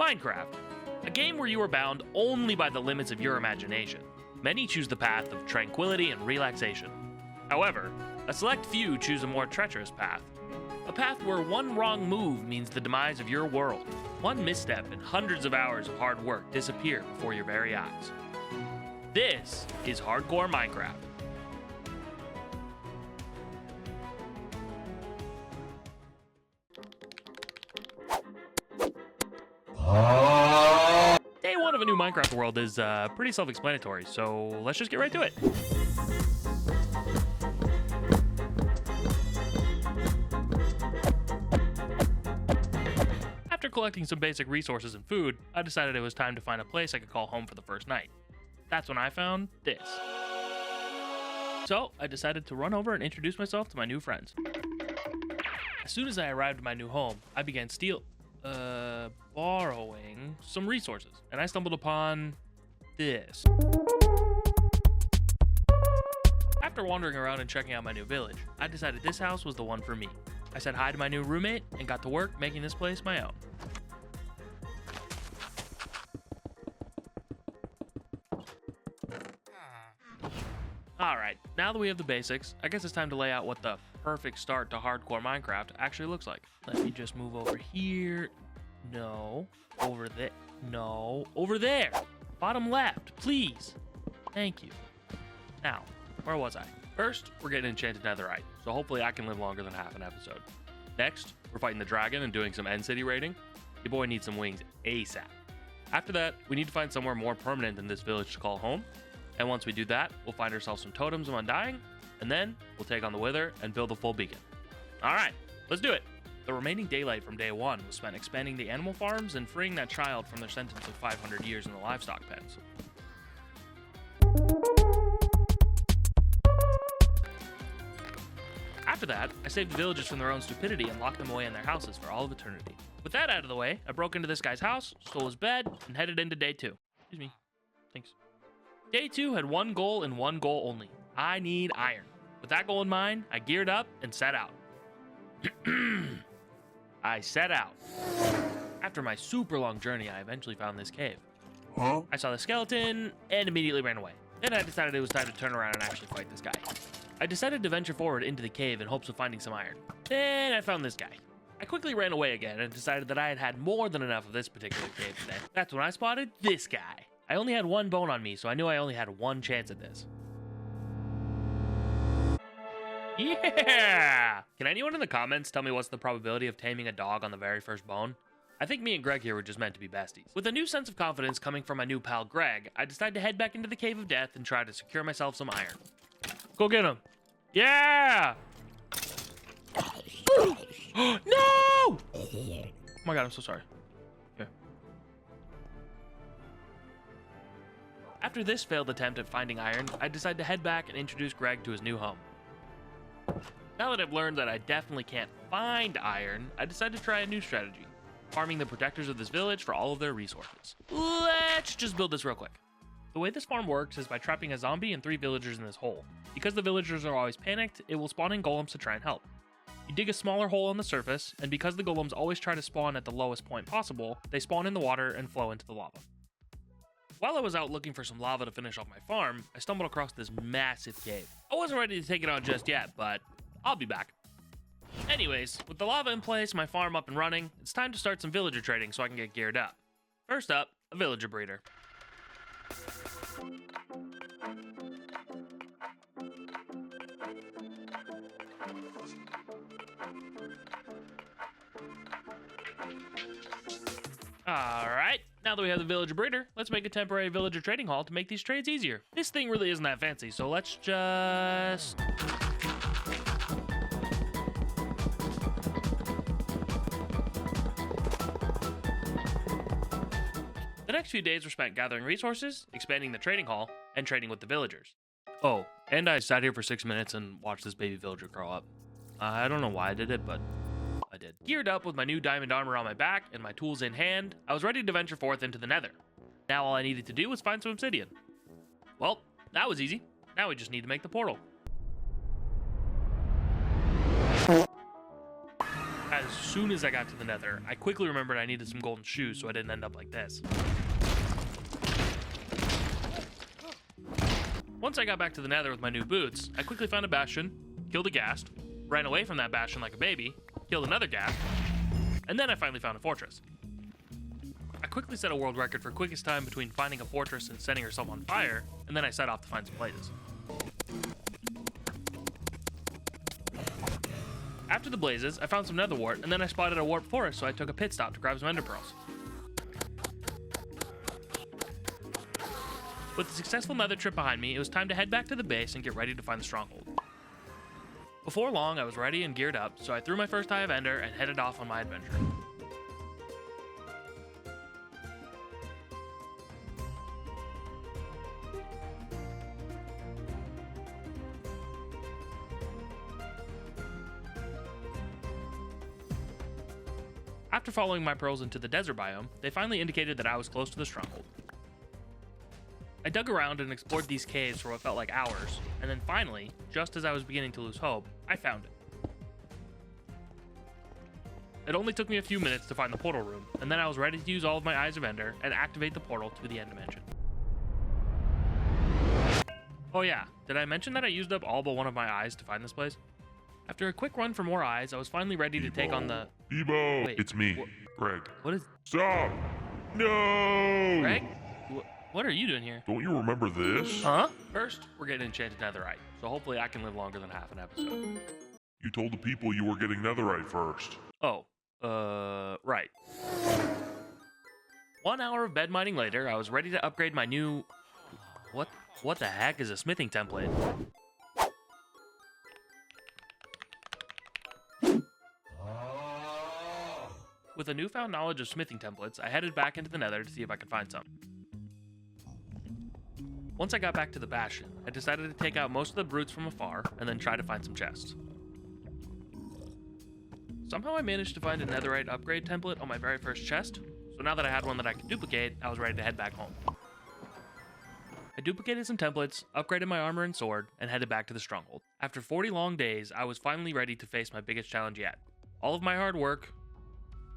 Minecraft, a game where you are bound only by the limits of your imagination. Many choose the path of tranquility and relaxation. However, a select few choose a more treacherous path. A path where one wrong move means the demise of your world. One misstep and hundreds of hours of hard work disappear before your very eyes. This is Hardcore Minecraft. Day one of a new Minecraft world is pretty self-explanatory, so let's just get right to it. After collecting some basic resources and food, I decided it was time to find a place I could call home for the first night. That's when I found this. So I decided to run over and introduce myself to my new friends. As soon as I arrived at my new home, I began borrowing some resources, and I stumbled upon this. After wandering around and checking out my new village, I decided this house was the one for me. I said hi to my new roommate and got to work making this place my own. Alright, now that we have the basics, I guess it's time to lay out what the perfect start to Hardcore Minecraft actually looks like. Let me just move over here. No. Over there. No. Over there! Bottom left, please. Thank you. Now, where was I? First, we're getting enchanted netherite, so hopefully I can live longer than half an episode. Next, we're fighting the dragon and doing some end city raiding. Your boy needs some wings ASAP. After that, we need to find somewhere more permanent than this village to call home. And once we do that, we'll find ourselves some totems of undying, and then we'll take on the wither and build a full beacon. Alright, let's do it! The remaining daylight from day one was spent expanding the animal farms and freeing that child from their sentence of 500 years in the livestock pens. After that, I saved the villagers from their own stupidity and locked them away in their houses for all of eternity. With that out of the way, I broke into this guy's house, stole his bed, and headed into day two. Excuse me. Thanks. Day two had one goal and one goal only. I need iron. With that goal in mind, I geared up and set out. I set out. After my super long journey, I eventually found this cave. I saw the skeleton and immediately ran away. Then I decided it was time to turn around and actually fight this guy. I decided to venture forward into the cave in hopes of finding some iron. Then I found this guy. I quickly ran away again and decided that I had had more than enough of this particular cave today. That's when I spotted this guy. I only had one bone on me, so I knew I only had one chance at this. Yeah! Can anyone in the comments tell me what's the probability of taming a dog on the very first bone? I think me and Greg here were just meant to be besties. With a new sense of confidence coming from my new pal Greg, I decided to head back into the Cave of Death and try to secure myself some iron. Go get him. Yeah! No! Oh my god, I'm so sorry. Here. After this failed attempt at finding iron, I decided to head back and introduce Greg to his new home. Now that I've learned that I definitely can't find iron, I decided to try a new strategy. Farming the protectors of this village for all of their resources. Let's just build this real quick. The way this farm works is by trapping a zombie and 3 villagers in this hole. Because the villagers are always panicked, it will spawn in golems to try and help. You dig a smaller hole on the surface, and because the golems always try to spawn at the lowest point possible, they spawn in the water and flow into the lava. While I was out looking for some lava to finish off my farm, I stumbled across this massive cave. I wasn't ready to take it on just yet, but I'll be back. Anyways, with the lava in place, my farm up and running, it's time to start some villager trading so I can get geared up. First up, a villager breeder. Alright, now that we have the villager breeder, let's make a temporary villager trading hall to make these trades easier. This thing really isn't that fancy, so let's just... The next few days were spent gathering resources, expanding the trading hall, and trading with the villagers. Oh, and I sat here for 6 minutes and watched this baby villager grow up. I don't know why I did it, but I did. Geared up with my new diamond armor on my back and my tools in hand, I was ready to venture forth into the nether. Now all I needed to do was find some obsidian. Well, that was easy. Now we just need to make the portal. As soon as I got to the nether, I quickly remembered I needed some golden shoes so I didn't end up like this. Once I got back to the nether with my new boots, I quickly found a bastion, killed a ghast, ran away from that bastion like a baby, killed another ghast, and then I finally found a fortress. I quickly set a world record for quickest time between finding a fortress and setting herself on fire, and then I set off to find some blazes. After the blazes, I found some nether wart, and then I spotted a warp forest, so I took a pit stop to grab some ender pearls. With the successful nether trip behind me, it was time to head back to the base and get ready to find the stronghold. Before long, I was ready and geared up, so I threw my first eye of ender and headed off on my adventure. After following my pearls into the desert biome, they finally indicated that I was close to the stronghold. I dug around and explored these caves for what felt like hours, and then finally, just as I was beginning to lose hope, I found it. It only took me a few minutes to find the portal room, and then I was ready to use all of my Eyes of Ender and activate the portal to the end dimension. Oh yeah, did I mention that I used up all but one of my eyes to find this place? After a quick run for more eyes, I was finally ready to take on the... Debo! Wait, It's me, Greg. What is... Stop! No! Greg? What are you doing here? Don't you remember this? Huh? First, we're getting enchanted netherite, so hopefully I can live longer than half an episode. You told the people you were getting netherite first. Oh, right. 1 hour of bed mining later, I was ready to upgrade my new... What the heck is a smithing template? With a newfound knowledge of smithing templates, I headed back into the nether to see if I could find some. Once I got back to the bastion, I decided to take out most of the brutes from afar and then try to find some chests. Somehow I managed to find a netherite upgrade template on my very first chest, so now that I had one that I could duplicate, I was ready to head back home. I duplicated some templates, upgraded my armor and sword, and headed back to the stronghold. After 40 long days, I was finally ready to face my biggest challenge yet. All of my hard work,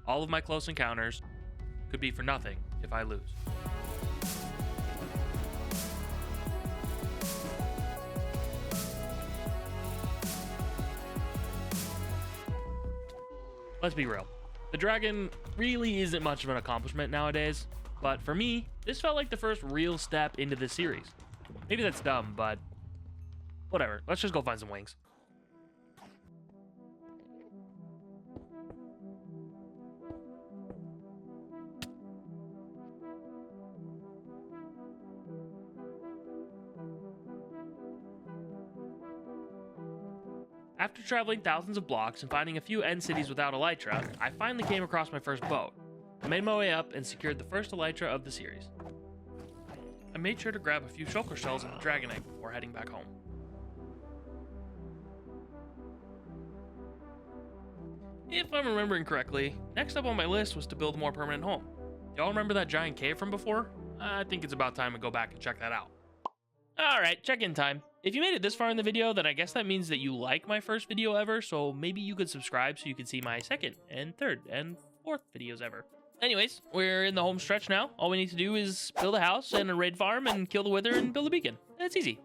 all of my close encounters, could be for nothing if I lose. Let's be real. The dragon really isn't much of an accomplishment nowadays, but for me, this felt like the first real step into this series. Maybe that's dumb, but whatever. Let's just go find some wings. After traveling thousands of blocks and finding a few end cities without elytra, I finally came across my first boat. I made my way up and secured the first elytra of the series. I made sure to grab a few shulker shells and a dragon egg before heading back home. If I'm remembering correctly, next up on my list was to build a more permanent home. Y'all remember that giant cave from before? I think it's about time to go back and check that out. Alright, check-in time. If you made it this far in the video, then I guess that means that you like my first video ever, so maybe you could subscribe so you can see my second, and third, and fourth videos ever. Anyways, we're in the home stretch now. All we need to do is build a house and a raid farm and kill the wither and build a beacon. It's easy.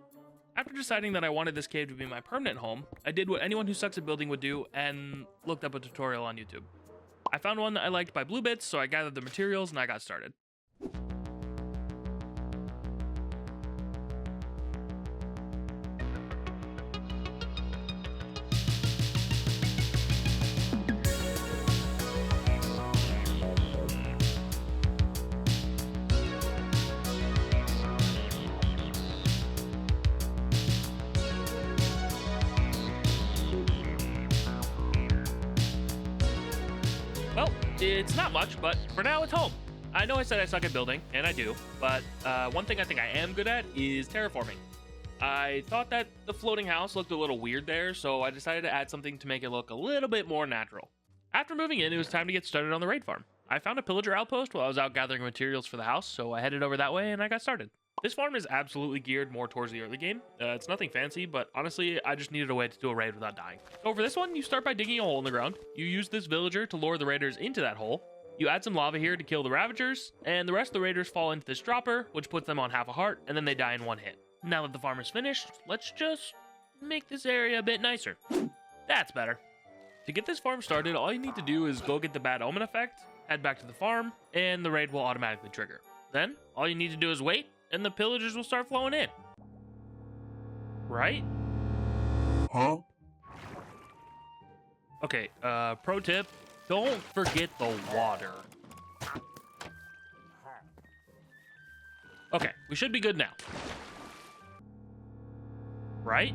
After deciding that I wanted this cave to be my permanent home, I did what anyone who sucks at building would do and looked up a tutorial on YouTube. I found one that I liked by Blue Bits, so I gathered the materials and I got started. Well, it's not much, but for now it's home. I know I said I suck at building, and I do, but one thing I think I am good at is terraforming. I thought that the floating house looked a little weird there, so I decided to add something to make it look a little bit more natural. After moving in, it was time to get started on the raid farm. I found a pillager outpost while I was out gathering materials for the house, so I headed over that way and I got started. This farm is absolutely geared more towards the early game. It's nothing fancy, but honestly, I just needed a way to do a raid without dying. So for this one, you start by digging a hole in the ground. You use this villager to lure the raiders into that hole. You add some lava here to kill the ravagers, and the rest of the raiders fall into this dropper, which puts them on half a heart, and then they die in one hit. Now that the farm is finished, let's just make this area a bit nicer. That's better. To get this farm started, all you need to do is go get the bad omen effect, head back to the farm, and the raid will automatically trigger. Then, all you need to do is wait, and the pillagers will start flowing in. Right? Huh? Okay, pro tip, don't forget the water. Okay, we should be good now. Right?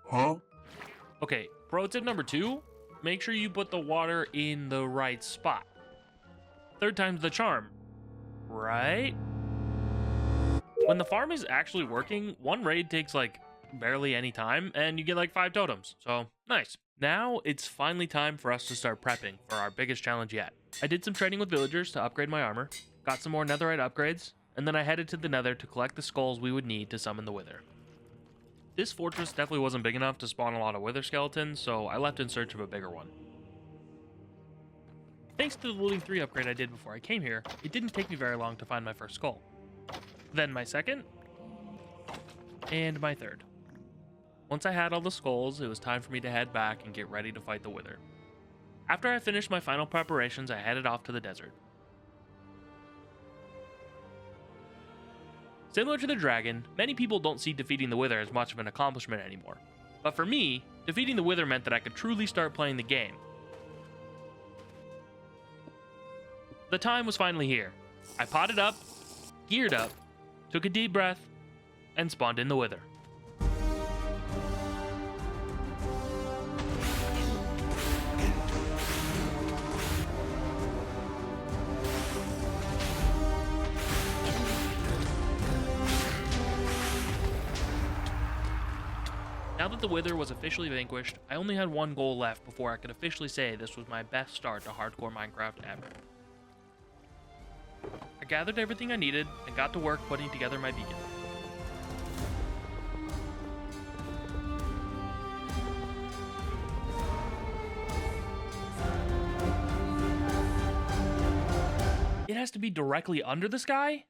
Huh? Okay, pro tip number 2, make sure you put the water in the right spot. Third time's the charm. Right? When the farm is actually working, one raid takes like barely any time and you get like 5 totems, so nice. Now it's finally time for us to start prepping for our biggest challenge yet. I did some trading with villagers to upgrade my armor, got some more netherite upgrades, and then I headed to the nether to collect the skulls we would need to summon the wither. This fortress definitely wasn't big enough to spawn a lot of wither skeletons, so I left in search of a bigger one. Thanks to the looting 3 upgrade I did before I came here, it didn't take me very long to find my first skull. Then my second, and my third. Once I had all the skulls, it was time for me to head back and get ready to fight the wither. After I finished my final preparations, I headed off to the desert. Similar to the dragon, many people don't see defeating the wither as much of an accomplishment anymore. But for me, defeating the wither meant that I could truly start playing the game. The time was finally here. I potted up, geared up, took a deep breath, and spawned in the wither. Now that the wither was officially vanquished, I only had one goal left before I could officially say this was my best start to hardcore Minecraft ever. I gathered everything I needed and got to work putting together my beacon. It has to be directly under the sky?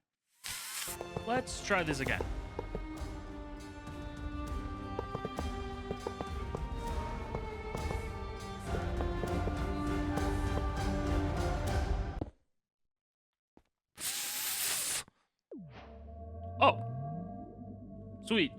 Let's try this again. Oh, sweet.